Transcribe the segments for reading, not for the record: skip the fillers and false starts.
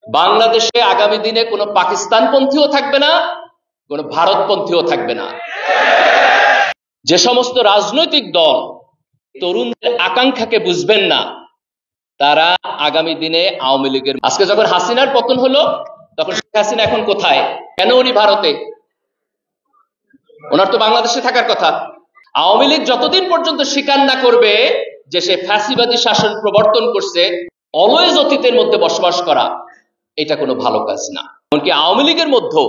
বাংলাদেশে আগামী দিনে কোনো পাকিস্তানপন্থীও থাকবে না, কোনো ভারতপন্থীও থাকবে না। যে সমস্ত রাজনৈতিক দল তরুণদের আকাঙ্ক্ষাকে বুঝবেন না, তারা আগামী দিনে আওয়ামী লীগের, আজকে যখন হাসিনার পতন হলো তখন শেখ হাসিনা এখন কোথায়? কেন উনি ভারতে? ওনার তো বাংলাদেশে থাকার কথা। আওয়ামী লীগ যতদিন পর্যন্ত স্বীকার না করবে যে সে ফ্যাসিবাদী শাসন প্রবর্তন করছে, অলওয়েজ অতীতের মধ্যে বসবাস করা, এটা কোনো ভালো কাজ না। এমনকি আওয়ামী লীগের মধ্যেও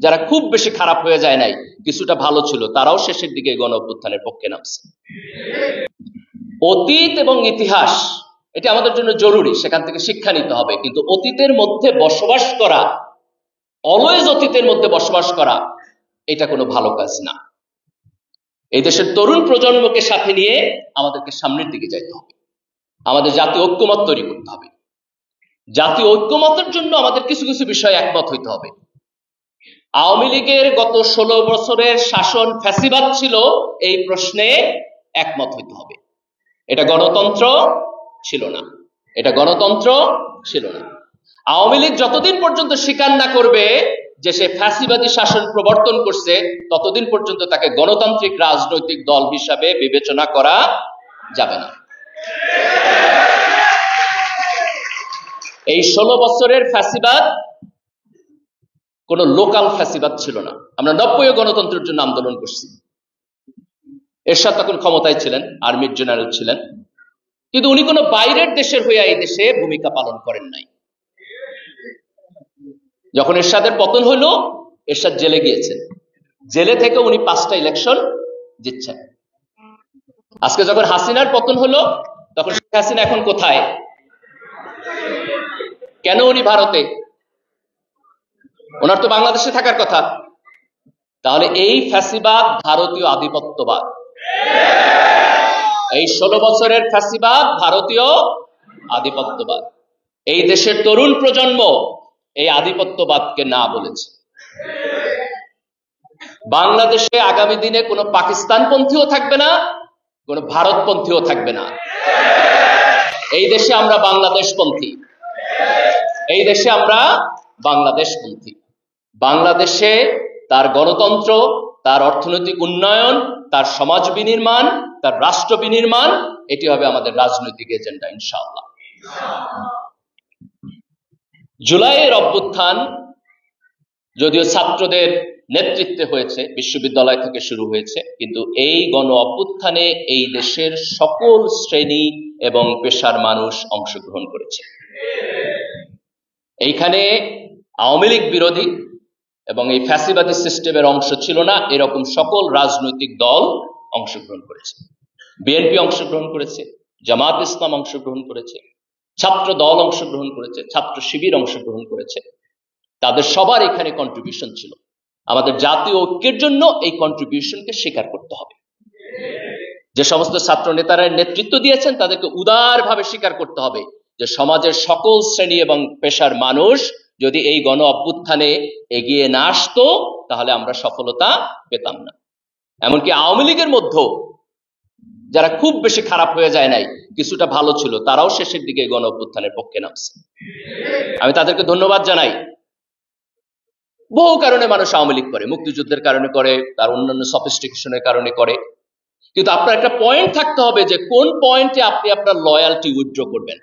যারা খুব বেশি খারাপ হয়ে যায় নাই, কিছুটা ভালো ছিল, তারাও শেষের দিকে গণ অভ্যুত্থানের পক্ষে নামছে। অতীত এবং ইতিহাস এটা আমাদের জন্য জরুরি, সেখান থেকে শিক্ষা নিতে হবে, কিন্তু অতীতের মধ্যে বসবাস করা, অলওয়েজ অতীতের মধ্যে বসবাস করা, এটা কোনো ভালো কাজ না। এই দেশের তরুণ প্রজন্মকে সাথে নিয়ে আমাদেরকে সামনের দিকে যাইতে হবে। আমাদের জাতীয় ঐক্যমত তৈরি করতে হবে। জাতীয় ঐক্যমতের জন্য আমাদের কিছু কিছু বিষয়ে একমত হইতে হবে। আওয়ামী লীগের গত 16 বছরের শাসন ফ্যাসিবাদ ছিল, এই প্রশ্নে একমত হইতে হবে। এটা গণতন্ত্র ছিল না, এটা গণতন্ত্র ছিল না। আওয়ামী লীগ যতদিন পর্যন্ত স্বীকার না করবে যে সে ফ্যাসিবাদী শাসন প্রবর্তন করছে, ততদিন পর্যন্ত তাকে গণতান্ত্রিক রাজনৈতিক দল হিসাবে বিবেচনা করা যাবে না। এই 16 বছরের ফ্যাসিবাদ কোন লোকাল ফ্যাসিবাদ ছিল না। আমরা 90 গণতন্ত্রের জন্য আন্দোলন করছি। এরশাদ তখন ক্ষমতায় ছিলেন, আর্মির জেনারেল ছিলেন, কিন্তু উনি কোনো বাইরের দেশের হয়ে এই দেশে ভূমিকা পালন করেন নাই। যখন এরশাদের পতন হইল, এরশাদ জেলে গিয়েছেন, জেলে থেকে উনি 5টা ইলেকশন জিতছেন। আজকে যখন হাসিনার পতন হলো তখন শেখ হাসিনা এখন কোথায়? কেন উনি ভারতে? ওনার তো বাংলাদেশে থাকার কথা। তাহলে এই ফ্যাসিবাদ ভারতীয় আধিপত্যবাদ, এই 16 বছরের ফ্যাসিবাদ ভারতীয় আধিপত্যবাদ। এই দেশের তরুণ প্রজন্ম এই আধিপত্যবাদকে না বলেছে। বাংলাদেশে আগামী দিনে কোনো পাকিস্তানপন্থীও থাকবে না, কোনো ভারতপন্থীও থাকবে না। এই দেশে আমরা বাংলাদেশপন্থী, এই দেশে আমরা বাংলাদেশপন্থী। বাংলাদেশে তার গণতন্ত্র, তার অর্থনৈতিক উন্নয়ন, তার সমাজ বিনির্মাণ, তার রাষ্ট্র বিনির্মাণ, এটি হবে আমাদের রাজনৈতিক এজেন্ডা ইনশাআল্লাহ। জুলাইয়ের অভ্যুত্থান যদিও ছাত্রদের নেতৃত্বে হয়েছে, বিশ্ববিদ্যালয় থেকে শুরু হয়েছে, কিন্তু এই গণ অভ্যুত্থানে এই দেশের সকল শ্রেণী এবং পেশার মানুষ অংশগ্রহণ করেছে। এইখানে আওয়ামী লীগ বিরোধী এবং এই ফ্যাসিবাদী সিস্টেমের অংশ ছিল না এরকম সকল রাজনৈতিক দল অংশগ্রহণ করেছে। বিএনপি অংশগ্রহণ করেছে, জামাত ইসলাম অংশগ্রহণ করেছে, ছাত্র দল অংশগ্রহণ করেছে, ছাত্র শিবির অংশগ্রহণ করেছে। তাদের সবার এখানে কন্ট্রিবিউশন ছিল। আমাদের জাতীয় ঐক্যের জন্য এই কন্ট্রিবিউশনকে স্বীকার করতে হবে। যে সমস্ত ছাত্র নেতারা নেতৃত্ব দিয়েছেন তাদেরকে উদারভাবে স্বীকার করতে হবে যে সমাজের সকল শ্রেণী এবং পেশার মানুষ যদি এই গণ অভ্যুত্থানে এগিয়ে না আসতো তাহলে আমরা সফলতা পেতাম না। এমনকি আওয়ামী লীগের মধ্যেও যারা খুব বেশি খারাপ হয়ে যায় নাই, কিছুটা ভালো ছিল, তারাও শেষের দিকে গণ অভ্যুত্থানের পক্ষে নামছে। আমি তাদেরকে ধন্যবাদ জানাই। বহু কারণে মানুষ আওয়ামী লীগ করে, মুক্তিযুদ্ধের কারণে করে, তার অন্যান্য সফিস্টিকেশনের কারণে করে, কিন্তু আপনার একটা পয়েন্ট থাকতে হবে যে কোন পয়েন্টে আপনি আপনার লয়ালটি উইথড্র করবেন।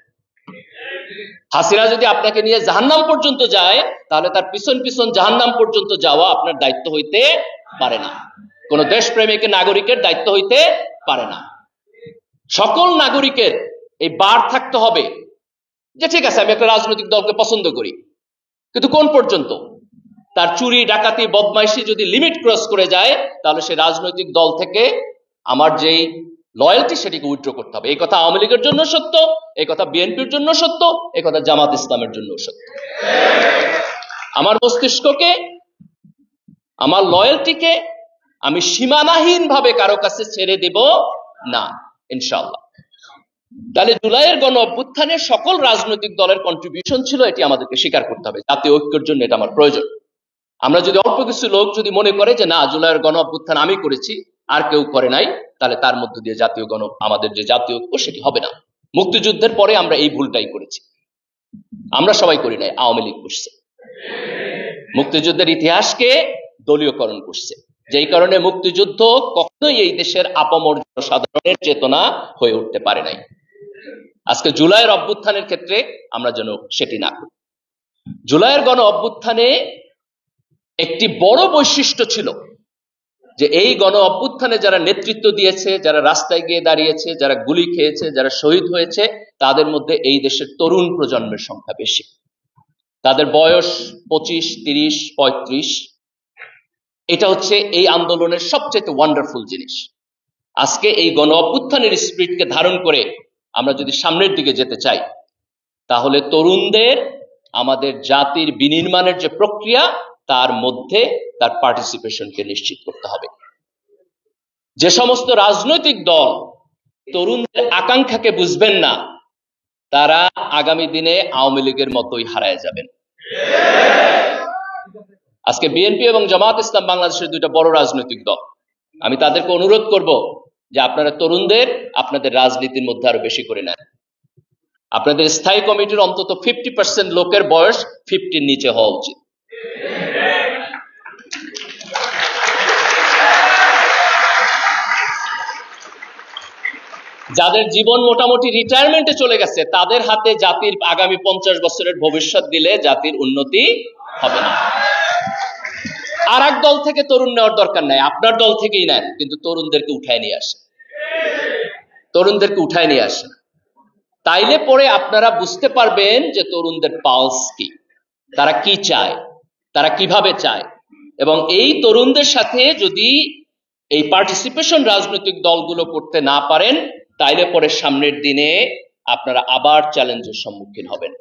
হাসিনা যদি আপনাকে নিয়ে জাহান্নাম পর্যন্ত যায়, তাহলে তার পিছন পিছন জাহান্নাম পর্যন্ত যাওয়া আপনার দায়িত্ব হইতে পারে না, কোন দেশপ্রেমিক নাগরিকের দায়িত্ব হইতে পারে না। সকল নাগরিকের এই বার থাকতে হবে যে ঠিক আছে আমি একটা রাজনৈতিক দলকে পছন্দ করি, কিন্তু কোন পর্যন্ত? তার চুরি ডাকাতি বদমাইশি যদি লিমিট ক্রস করে যায়, তাহলে সে রাজনৈতিক দল থেকে আমার যেই লয়্যালটি সেটিকে উইথড্র করতে হবে। এই কথা আওয়ামী লীগের জন্য সত্য, এই কথা বিএনপির জন্য সত্য, এই কথা জামাত ইসলামের জন্য সত্য। আমার মস্তিষ্ককে, আমার লয়্যালটিকে আমি সীমানাহীন ভাবে কারো কাছে ছেড়ে দেব না ইনশাআল্লাহ। তাহলে জুলাইয়ের গণ অভ্যুত্থানে সকল রাজনৈতিক দলের কন্ট্রিবিউশন ছিল, এটি আমাদেরকে স্বীকার করতে হবে। জাতীয় ঐক্যের জন্য এটা আমার প্রয়োজন। আমরা যদি অল্প কিছু লোক যদি মনে করে যে না জুলাইয়ের গণ অভ্যুত্থান আমি করেছি আর কেউ করে নাই, তাহলে তার মধ্য দিয়ে আমাদের যে জাতীয় ঐক্য সেটি হবে না। মুক্তিযুদ্ধের পরে আমরা এই ভুলটাই করেছি। আমরা সবাই করি নাই, আওয়ামী লীগ করছে। মুক্তিযুদ্ধের ইতিহাসকে দলীয়করণ করছে, যেই কারণে মুক্তিযুদ্ধ কখনোই এই দেশের আপামর সাধারণের চেতনা হয়ে উঠতে পারে নাই। আজকে জুলাইয়ের অভ্যুত্থানের ক্ষেত্রে আমরা যেন সেটি না করি। জুলাইয়ের গণ অভ্যুত্থানে একটি বড় বৈশিষ্ট্য ছিল যে এই গণ অভ্যুত্থানে যারা নেতৃত্ব দিয়েছে, যারা রাস্তায় গিয়ে দাঁড়িয়েছে, যারা গুলি খেয়েছে, যারা শহীদ হয়েছে, তাদের মধ্যে এই দেশের তরুণ প্রজন্মের সংখ্যা বেশি। তাদের বয়স 25, 30, 35। এটা হচ্ছে এই আন্দোলনের সবচেয়ে ওয়ান্ডারফুল জিনিস। আজকে এই গণ অভ্যুত্থানের স্পিরিটকে ধারণ করে আমরা যদি সামনের দিকে যেতে চাই, তাহলে তরুণদের আমাদের জাতির বিনির্মাণের যে প্রক্রিয়া, তার মধ্যে তার পার্টিসিপেশনকে নিশ্চিত করতে হবে। যে সমস্ত রাজনৈতিক দল তরুণদের আকাঙ্ক্ষাকে বুঝবেন না, তারা আগামী দিনে আওয়ামী লীগের মতোই হারায় যাবেন। আজকে বিএনপি এবং জামাত ইসলাম বাংলাদেশের দুইটা বড় রাজনৈতিক দল। আমি তাদেরকে অনুরোধ করব যে আপনারা তরুণদের আপনাদের রাজনীতির মধ্যে আরো বেশি করে নেন। আপনাদের স্থায়ী কমিটির অন্তত 50% লোকের বয়স 50-র নিচে হওয়া উচিত। যাদের জীবন মোটামুটি রিটায়ারমেন্টে চলে গেছে, তাদের হাতে জাতির আগামী 50 বছরের ভবিষ্যৎ দিলে জাতির উন্নতি হবে না। আর এক দল থেকে তরুণ নেওয়ার দরকার নাই, আপনার দল থেকেই নেন, কিন্তু তরুণদেরকে উঠায় নিয়ে আসে, তরুণদেরকে উঠায় নিয়ে আসে। তাইলে পরে আপনারা বুঝতে পারবেন যে তরুণদের পালস কি, তারা কি চায়, তারা কিভাবে চায়। এবং এই তরুণদের সাথে যদি এই পার্টিসিপেশন রাজনৈতিক দলগুলো করতে না পারেন, তাইলে পরে সামনের দিনে আপনারা আবার চ্যালেঞ্জের সম্মুখীন হবেন।